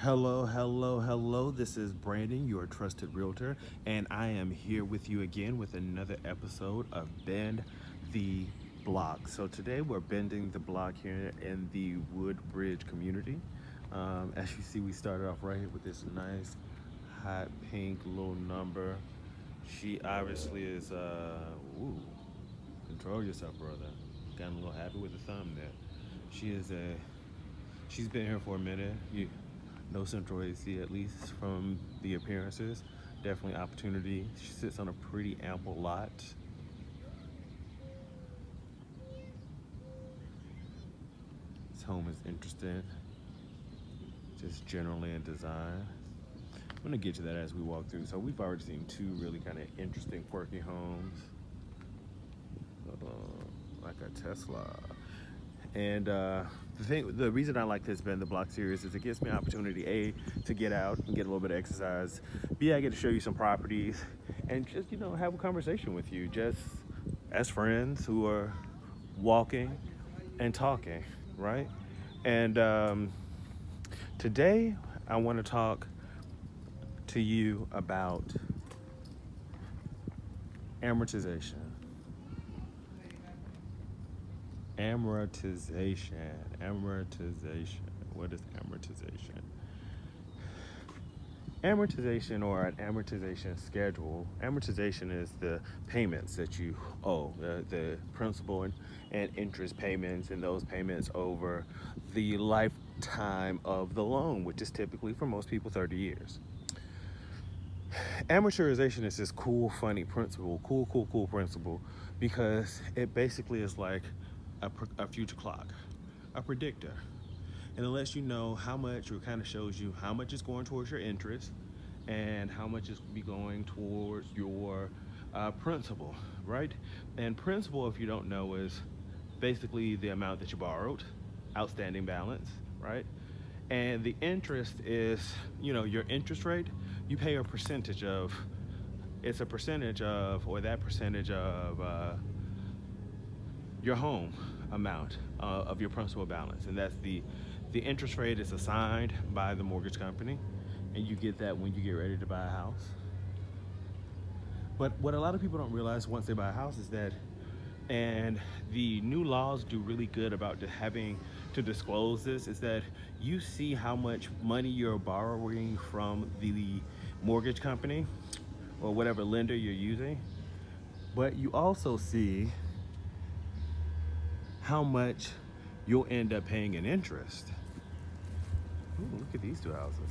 Hello. This is Brandon, your trusted realtor, and I am here with you again with another episode of Bend the Bloc. So today we're bending the block here in the Woodbridge community. As you see, we started off right here with this nice hot pink little number. She obviously is, control yourself, brother. Got a little happy with the thumb there. She's been here for a minute. No central AC, at least from the appearances. Definitely opportunity. She sits on a pretty ample lot. This home is interesting, just generally in design. I'm gonna get to that as we walk through. So we've already seen two really kind of interesting, quirky homes. Like a Tesla. And the reason I like this Bend the Block series is it gives me an opportunity, A, to get out and get a little bit of exercise. B, I get to show you some properties and just, have a conversation with you, just as friends who are walking and talking, right? And today I want to talk to you about amortization. Amortization. What is amortization? Amortization, or an amortization schedule. Amortization is the payments that you owe, the principal and interest payments, and those payments over the lifetime of the loan, which is typically for most people 30 years. Amortization is this cool, funny principle, cool principle, because it basically is like a future clock, a predictor. And it lets you know how much, or kind of shows you how much is going towards your interest and how much is be going towards your principal, right? And principal, if you don't know, is basically the amount that you borrowed, outstanding balance, right? And the interest is, your interest rate. You pay a percentage of, it's a percentage of, or that percentage of your home amount of your principal balance. And that's the interest rate is assigned by the mortgage company, and you get that when you get ready to buy a house. But what a lot of people don't realize once they buy a house is that, and the new laws do really good about having to disclose this, is that you see how much money you're borrowing from the mortgage company or whatever lender you're using, but you also see how much you'll end up paying in interest. Ooh, look at these two houses.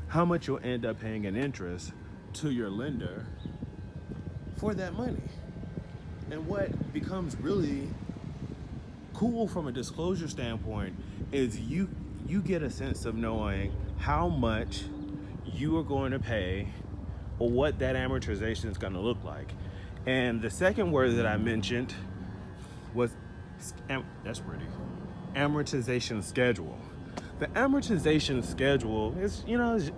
How much you'll end up paying in interest to your lender for that money. And what becomes really cool from a disclosure standpoint is you get a sense of knowing how much you are going to pay or what that amortization is going to look like. And the second word that I mentioned was that's pretty. Amortization schedule. The amortization schedule is,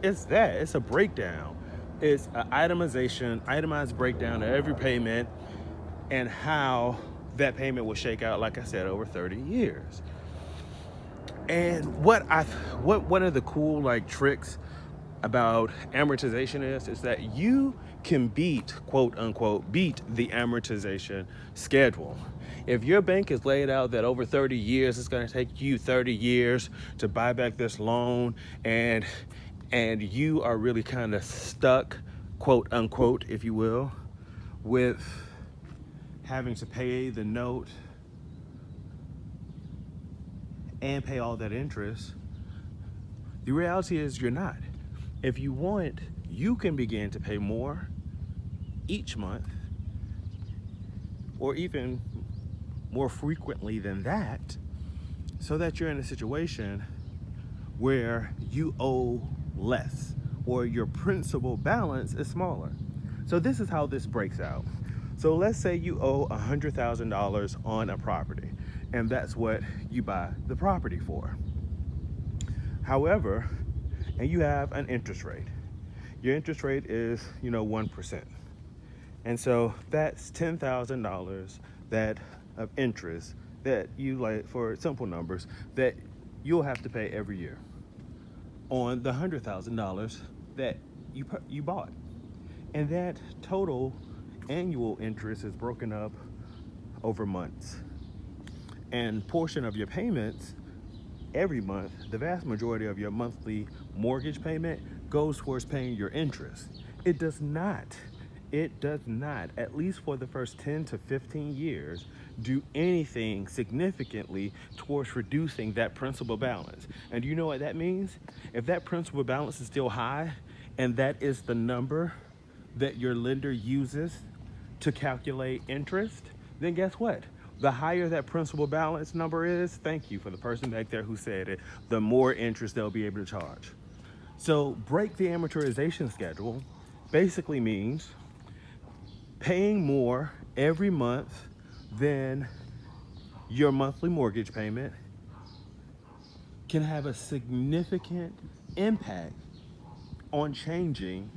it's a breakdown. It's an itemized breakdown of every payment and how that payment will shake out, like I said, over 30 years. And what one of the cool tricks about amortization is that you can quote unquote beat the amortization schedule. If your bank has laid out that over 30 years it's going to take you 30 years to buy back this loan, and you are really kind of stuck, quote unquote, if you will, with having to pay the note and pay all that interest, the reality is you're not. If you want, you can begin to pay more each month, or even more frequently than that, so that you're in a situation where you owe less or your principal balance is smaller. So this is how this breaks out. So let's say you owe $100,000 on a property, and that's what you buy the property for. However, and you have an interest rate. Your interest rate is, 1%. And so that's $10,000 that of interest that you, for simple numbers, that you'll have to pay every year. on the $100,000 that you bought. And that total annual interest is broken up over months. And portion of your payments every month, the vast majority of your monthly mortgage payment goes towards paying your interest. It does not, at least for the first 10 to 15 years, do anything significantly towards reducing that principal balance. And you know what that means? If that principal balance is still high, and that is the number that your lender uses to calculate interest, then guess what? The higher that principal balance number is, thank you for the person back there who said it, the more interest they'll be able to charge. So break the amortization schedule basically means paying more every month than your monthly mortgage payment can have a significant impact on changing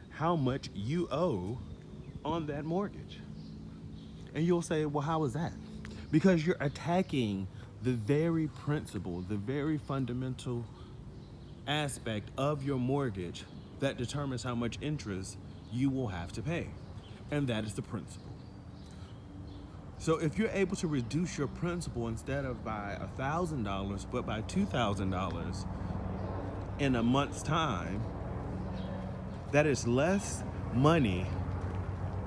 how much you owe on that mortgage. And you'll say, well, how is that? Because you're attacking the very principle, the very fundamental aspect of your mortgage that determines how much interest you will have to pay. And that is the principal. So if you're able to reduce your principal instead of by $1,000, but by $2,000 in a month's time, that is less money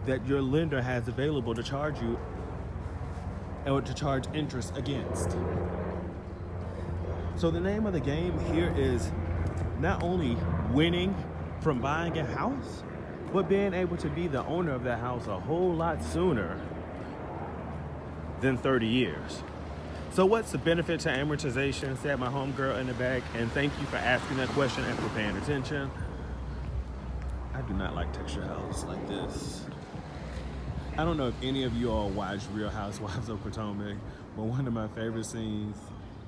that your lender has available to charge you or to charge interest against. So the name of the game here is not only winning from buying a house, but being able to be the owner of that house a whole lot sooner than 30 years. So what's the benefit to amortization? Said my homegirl in the back, and thank you for asking that question and for paying attention. I do not like texture houses like this. I don't know if any of you all watch Real Housewives of Potomac, but one of my favorite scenes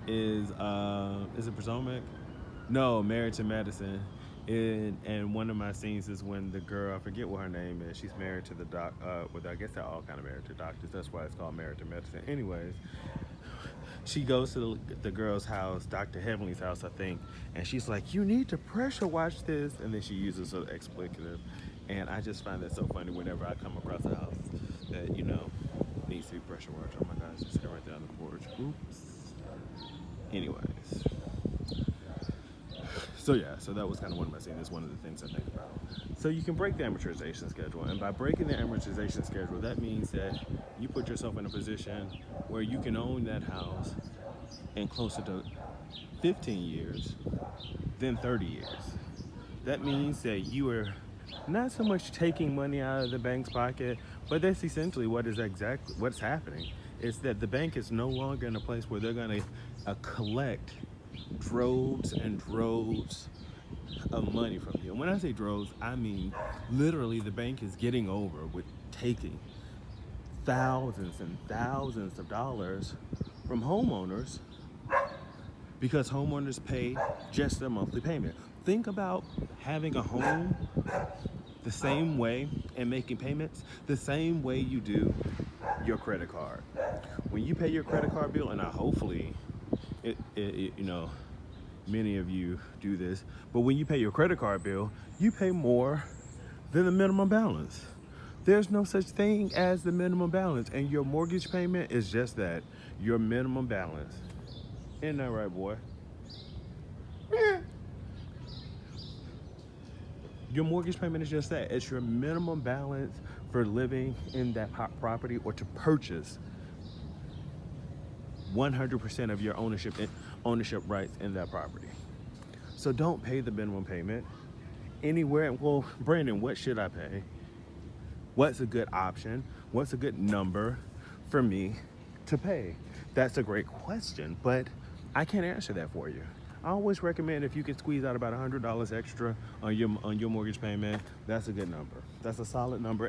is it Potomac? No, Married to Medicine. And one of my scenes is when the girl, I forget what her name is, she's married to the doc, well, I guess they're all kind of married to doctors, that's why it's called Married to Medicine. Anyways, she goes to the girl's house, Dr. Heavenly's house, I think, and she's like, you need to pressure wash this, and then she uses an expletive. And I just find that so funny whenever I come across a house that, you know, needs to be pressure washed. Oh my gosh, just go right there on the porch. Oops. Anyways. So yeah, so that was kind of one of my scenes. That's one of the things I think about. So you can break the amortization schedule. And by breaking the amortization schedule, that means that you put yourself in a position where you can own that house in closer to 15 years than 30 years. That means that you are not so much taking money out of the bank's pocket, but that's essentially what's happening. Is that the bank is no longer in a place where they're going to collect droves and droves of money from you. And when I say droves, I mean literally the bank is getting over with taking thousands and thousands of dollars from homeowners because homeowners pay just their monthly payment. Think about having a home the same way and making payments the same way you do your credit card. When you pay your credit card bill, and hopefully, you know, many of you do this, but when you pay your credit card bill, you pay more than the minimum balance. There's no such thing as the minimum balance, and your mortgage payment is just that, your minimum balance. Isn't that right, boy? Yeah. Your mortgage payment is just that. It's your minimum balance for living in that property or to purchase 100% of your ownership rights in that property. So don't pay the minimum payment anywhere. Well, Brandon, what should I pay? What's a good option? What's a good number for me to pay? That's a great question, but I can't answer that for you. I always recommend if you can squeeze out about $100 extra on your mortgage payment, that's a good number. That's a solid number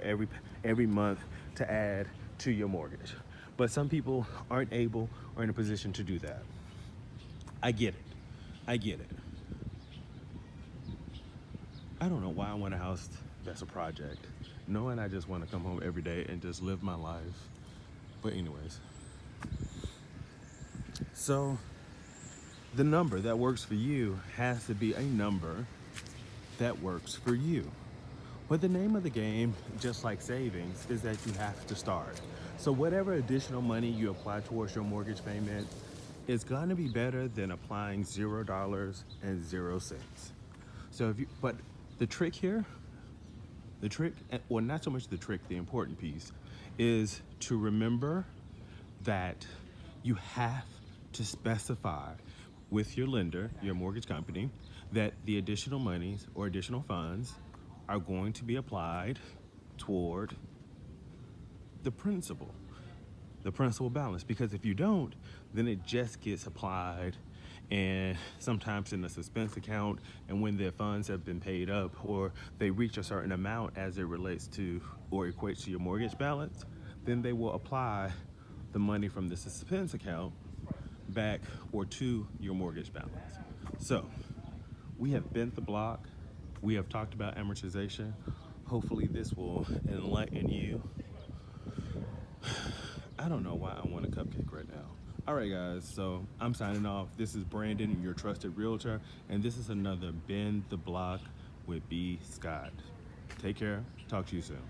every month to add to your mortgage. But some people aren't able or in a position to do that. I get it. I don't know why I want a house that's a project, knowing I just want to come home every day and just live my life. But anyways, so The number that works for you has to be a number that works for you. But the name of the game, just like savings, is that you have to start. So whatever additional money you apply towards your mortgage payment is going to be better than applying $0 and 0 cents. So but the trick here, well, not so much the trick, the important piece is to remember that you have to specify with your lender, your mortgage company, that the additional monies or additional funds are going to be applied toward the principal, balance. Because if you don't, then it just gets applied and sometimes in a suspense account, and when their funds have been paid up or they reach a certain amount as it relates to or equates to your mortgage balance, then they will apply the money from the suspense account back or to your mortgage balance. So we have bent the block. We have talked about amortization. Hopefully this will enlighten you. I don't know why I want a cupcake right now. All right, guys, so I'm signing off. This is Brandon, your trusted realtor, and this is another Bend the Block with B. Scott. Take care. Talk to you soon.